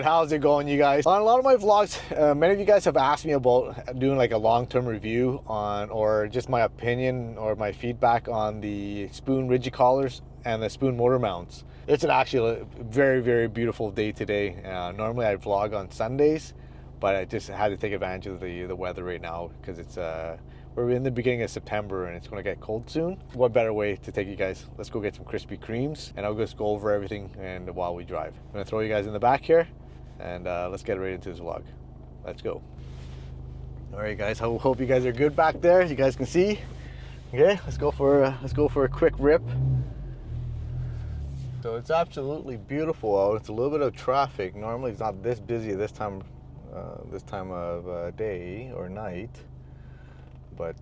Alright, how's it going, you guys? On a lot of my vlogs, many of you guys have asked me about doing like a long-term review on, or just my opinion or my feedback on the spoon rigid collars and the spoon motor mounts. It's actually a very, very beautiful day today. Normally I vlog on Sundays, but I just had to take advantage of the weather right now because it's we're in the beginning of September and it's going to get cold soon. What better way to take you guys? Let's go get some Krispy Kremes and I'll just go over everything and while we drive. I'm going to throw you guys in the back here and let's get right into this vlog. Let's go. All right, guys. I hope you guys are good back there. You guys can see. Okay, let's go for a quick rip. So it's absolutely beautiful out. It's a little bit of traffic. Normally it's not this busy this time of day or night. But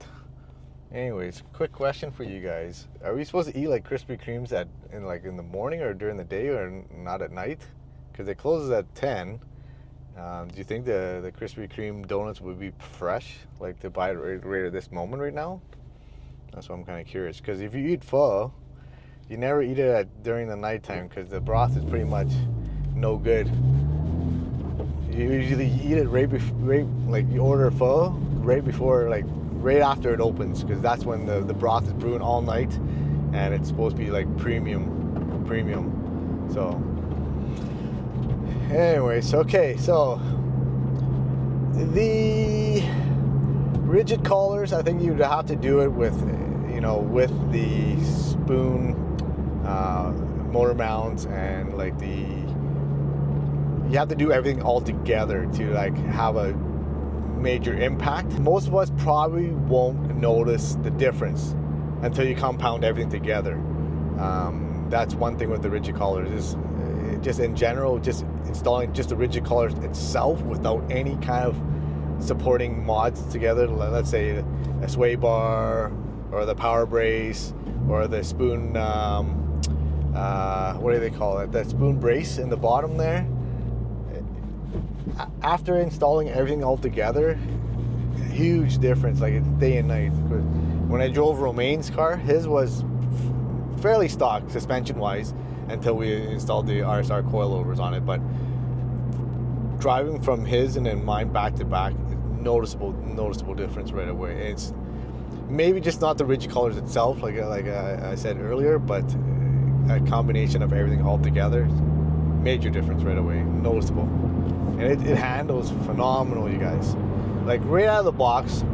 anyways, quick question for you guys. Are we supposed to eat like Krispy Kremes in the morning or during the day or not at night? Because it closes at 10. Do you think the Krispy Kreme donuts would be fresh, like to buy it right at this moment right now? That's what I'm kind of curious. Because if you eat pho, you never eat it during the nighttime because the broth is pretty much no good. You usually eat it like you order pho right before, like right after it opens, because that's when the broth is brewing all night and it's supposed to be like premium. So anyways, okay, so the rigid collars, I think you'd have to do it with with the spoon motor mounts, and like you have to do everything all together to like have a major impact. Most of us probably won't notice the difference until you compound everything together. That's one thing with the rigid collars is just in general, just installing just the rigid collars itself without any kind of supporting mods together. Let's say a sway bar or the power brace or the spoon, what do they call it? That spoon brace in the bottom there. After installing everything all together, huge difference, like it's day and night. When I drove Romaine's car, his was fairly stock suspension wise until we installed the RSR coilovers on it, but driving from his and then mine back to back, noticeable difference right away. It's maybe just not the rigid collars itself, like I said earlier, but a combination of everything all together, major difference right away, noticeable. And it handles phenomenal, you guys. Like right out of the box,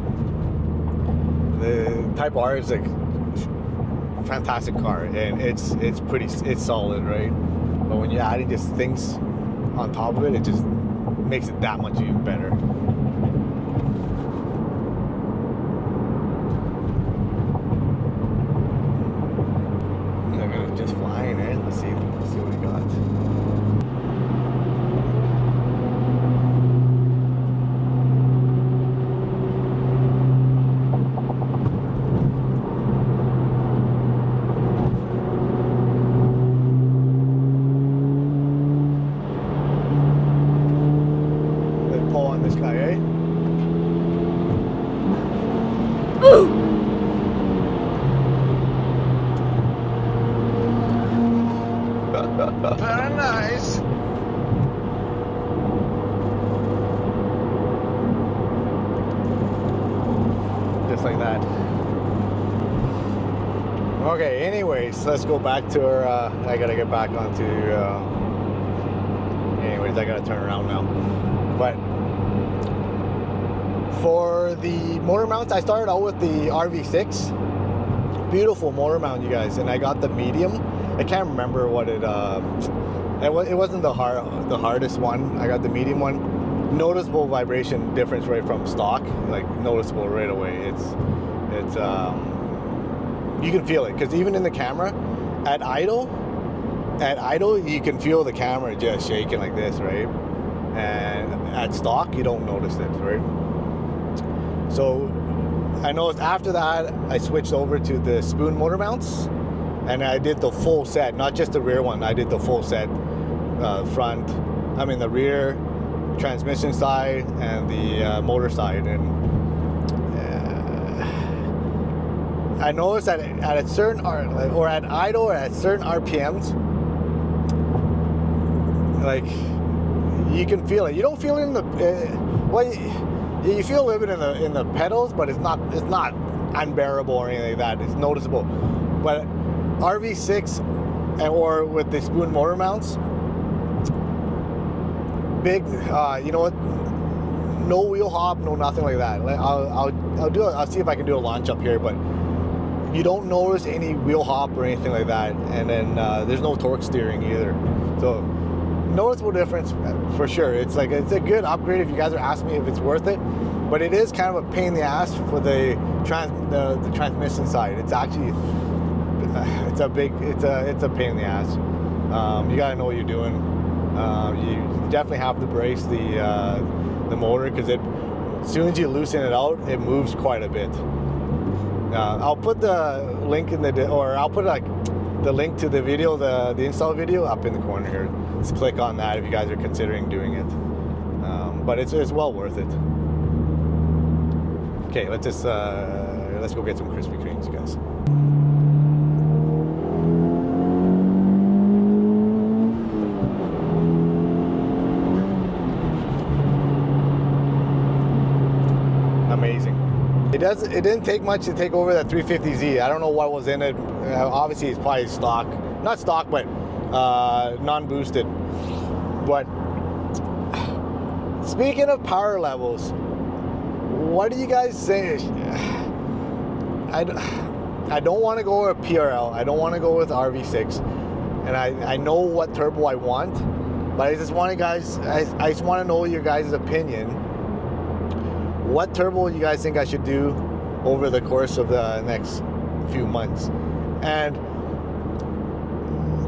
the Type R is like a fantastic car, and it's solid, right? But when you're adding just things on top of it, it just makes it that much even better. Look at it just flying, eh? Let's see what we got. Very nice. Just like that. Okay, anyways, let's go back to our, I gotta get back onto, anyways, I gotta turn around now. But for the motor mounts, I started out with the RV6. Beautiful motor mount, you guys, and I got the medium. I can't remember what it wasn't the hardest one. I got the medium one. Noticeable vibration difference right from stock, like noticeable right away. It's you can feel it, because even in the camera at idle you can feel the camera just shaking like this, right? And at stock you don't notice it, right? So I noticed after that I switched over to the spoon motor mounts, and I did the full set, not just the rear one. I did the full set, the rear transmission side and the motor side. And I noticed that at a certain or at idle or at certain RPMs, like you can feel it. You don't feel it in the well, you feel a little bit in the pedals, but it's not unbearable or anything like that. It's noticeable. But RV6 or with the spoon motor mounts, big, you know what? No wheel hop, no nothing like that. I'll see if I can do a launch up here, but you don't notice any wheel hop or anything like that. And then there's no torque steering either. So noticeable difference for sure. It's a good upgrade if you guys are asking me if it's worth it. But it is kind of a pain in the ass for the transmission side. It's actually it's a pain in the ass. You gotta know what you're doing. You definitely have to brace the motor, because as soon as you loosen it out, it moves quite a bit. I'll put the link in I'll put the link to the video, the install video, up in the corner here. Just click on that if you guys are considering doing it. But it's well worth it. Okay, let's go get some Krispy Kremes, guys. Amazing. It didn't take much to take over that 350Z. I don't know what was in it. Obviously, it's probably stock, not stock, but non-boosted. But speaking of power levels, what do you guys say? I don't want to go with PRL. I don't want to go with RV6, and I know what turbo I want, but I just want to I just want to know your guys' opinion. What turbo you guys think I should do over the course of the next few months? And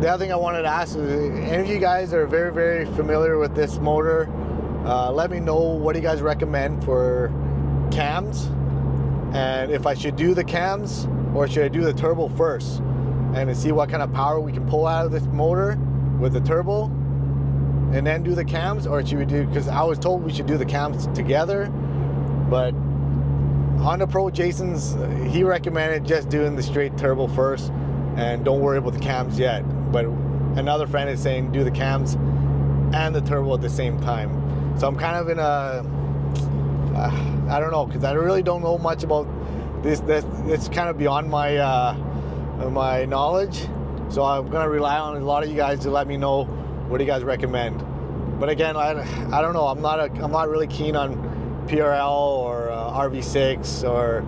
the other thing I wanted to ask is, any of you guys are very, very familiar with this motor, let me know what do you guys recommend for cams, and if I should do the cams or should I do the turbo first, and to see what kind of power we can pull out of this motor with the turbo and then do the cams, or should we do, because I was told we should do the cams together. But Honda Pro Jason's, he recommended just doing the straight turbo first and don't worry about the cams yet. But another friend is saying do the cams and the turbo at the same time. So I'm kind of in a, I don't know, because I really don't know much about this. It's kind of beyond my my knowledge. So I'm gonna rely on a lot of you guys to let me know what do you guys recommend. But again, I don't know. I'm not really keen on PRL or RV6 or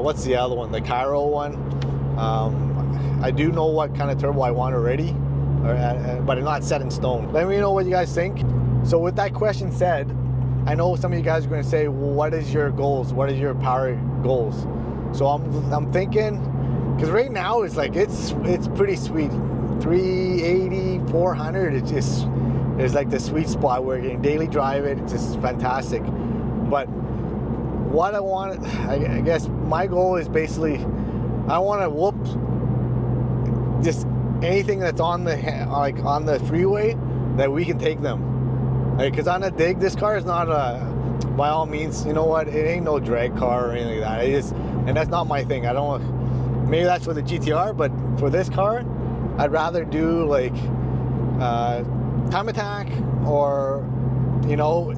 what's the other one, the Cairo one. I do know what kind of turbo I want already, but it's not set in stone. Let me know what you guys think. So with that question said, I know some of you guys are going to say, well, what is your goals? What is your power goals? So I'm thinking, because right now it's pretty sweet. 380, 400, it's like the sweet spot where you can daily drive it. It's just fantastic. But what I want, I guess my goal is basically, I want to whoop just anything that's on the freeway that we can take them. Because on a dig, this car is not by all means, you know what, it ain't no drag car or anything like that. And that's not my thing. I don't, maybe that's for the GTR, but for this car, I'd rather do like time attack, or you know,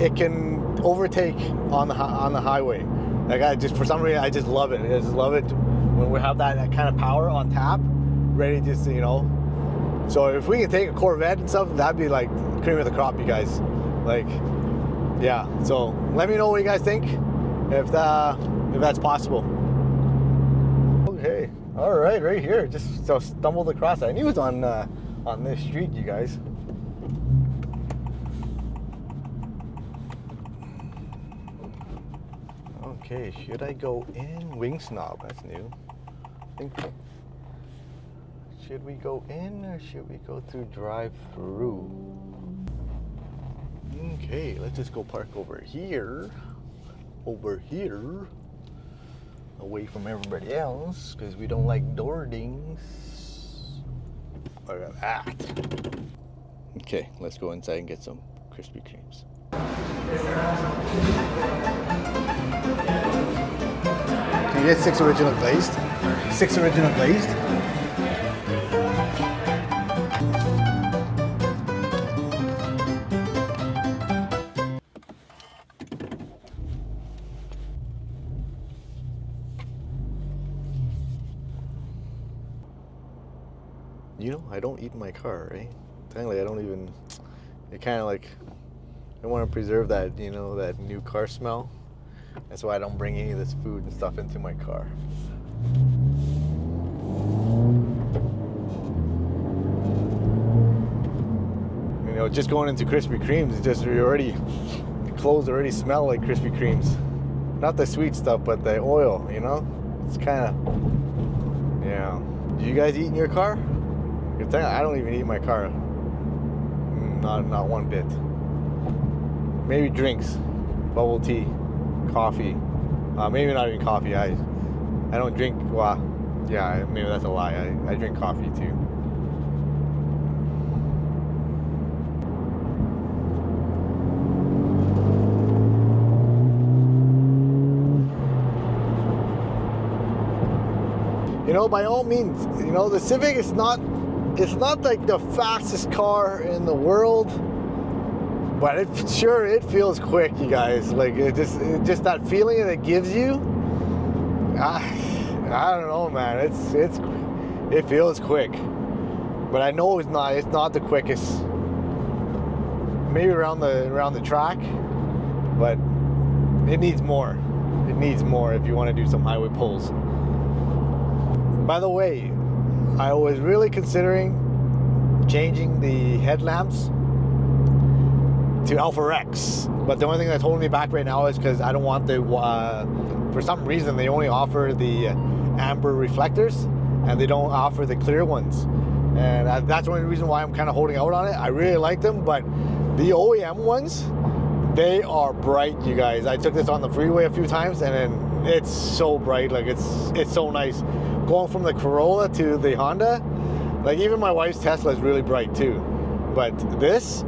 it can overtake on the highway. Like for some reason I just love it. I just love it when we have that kind of power on tap, ready just to, you know. So if we can take a Corvette and stuff, that'd be like cream of the crop, you guys. Like, yeah. So let me know what you guys think, if that's possible. Okay, all right, right here. Just so stumbled across. I knew it was on this street, you guys. Okay, should I go in? Wing snob, that's new. Should we go in or should we go through drive-through? Okay, let's just go park over here. Away from everybody else, because we don't like door dings. Look at that. Okay, let's go inside and get some Krispy Kremes. Can you get 6 original glazed? 6 original glazed? You know, I don't eat in my car, right? Technically, I don't even, it kind of like, I want to preserve that, you know, that new car smell. That's why I don't bring any of this food and stuff into my car. You know, just going into Krispy Kremes, it's just already, the clothes already smell like Krispy Kremes. Not the sweet stuff, but the oil, you know? It's kind of, yeah. Do you guys eat in your car? I don't even eat in my car. Not one bit. Maybe drinks, bubble tea, coffee. Maybe not even coffee. I don't drink. Well, yeah, maybe that's a lie. I drink coffee too. You know, by all means, you know, the Civic is not. It's not like the fastest car in the world, but it feels quick, you guys. Like it just that feeling that it gives you. I don't know, man. It feels quick, but I know it's not the quickest. Maybe around the track, but it needs more. It needs more if you want to do some highway pulls. By the way, I was really considering changing the headlamps to FL5, but the only thing that's holding me back right now is because I don't want the, for some reason they only offer the amber reflectors and they don't offer the clear ones. And that's the only reason why I'm kind of holding out on it. I really like them, but the OEM ones, they are bright, you guys. I took this on the freeway a few times and then it's so bright, like it's so nice. Going from the Corolla to the Honda, like even my wife's Tesla is really bright too. But this,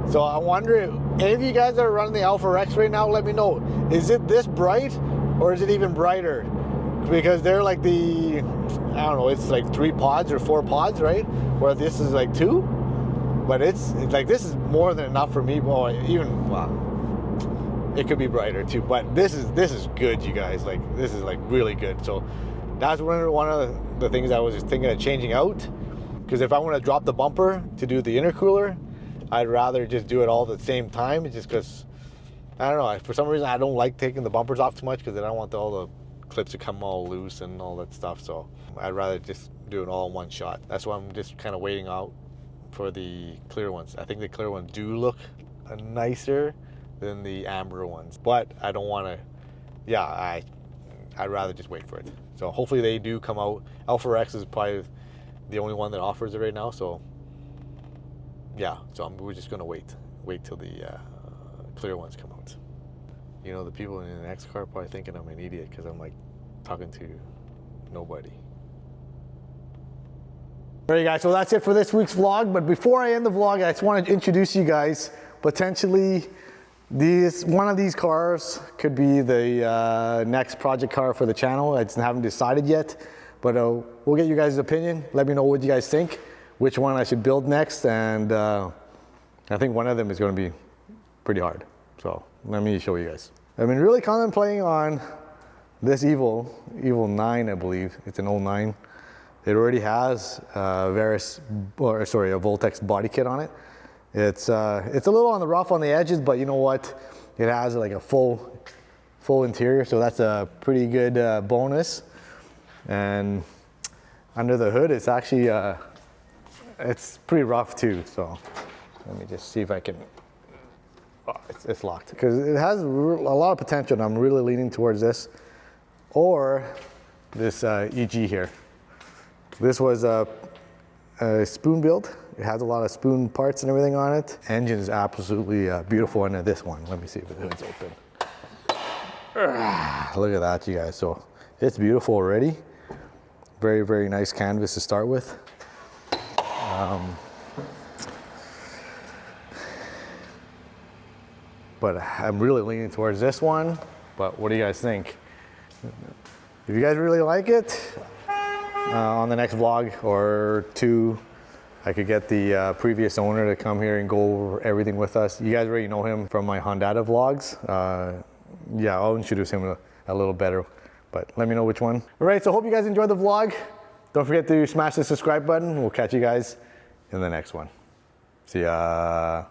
so I wonder if any of you guys that are running the FL5 right now, let me know. Is it this bright or is it even brighter? Because they're like the, I don't know, it's like 3 pods or 4 pods, right? Where this is like 2. But it's like, this is more than enough for me. Well, even, well, it could be brighter too, but this is good, you guys. Like this is like really good. So that's one of the things I was just thinking of changing out. Because if I want to drop the bumper to do the intercooler, I'd rather just do it all at the same time. Just because I don't know, for some reason I don't like taking the bumpers off too much because then I don't want all the clips to come all loose and all that stuff. So I'd rather just do it all in one shot. That's why I'm just kind of waiting out for the clear ones. I think the clear ones do look nicer than the amber ones, but I don't want to, yeah, I'd rather just wait for it. So hopefully they do come out. FL5 is probably the only one that offers it right now, so yeah, so we're just gonna wait till the clear ones come out. You know, the people in the next car are probably thinking I'm an idiot because I'm like talking to nobody. All right, guys, so that's it for this week's vlog. But before I end the vlog, I just want to introduce you guys potentially one of these cars could be the next project car for the channel. I just haven't decided yet, but we'll get you guys' opinion. Let me know what you guys think, which one I should build next, and I think one of them is going to be pretty hard. So let me show you guys. I've been really contemplating on this Evo 9, I believe. It's an 09. It already has a Voltex body kit on it. It's a little on the rough on the edges, but you know what? It has like a full interior, so that's a pretty good bonus. And under the hood, it's actually it's pretty rough too. So let me just see if I can. Oh, it's locked because it has a lot of potential. And I'm really leaning towards this or this EG here. This was a spoon build. It has a lot of spoon parts and everything on it. Engine is absolutely beautiful under this one. Let me see if the hood's open. Look at that, you guys. So it's beautiful already. Very, very nice canvas to start with. But I'm really leaning towards this one. But what do you guys think? If you guys really like it, on the next vlog or 2, I could get the previous owner to come here and go over everything with us. You guys already know him from my Honda vlogs. Yeah, I'll introduce him a little better, but let me know which one. All right, so hope you guys enjoyed the vlog. Don't forget to smash the subscribe button. We'll catch you guys in the next one. See ya.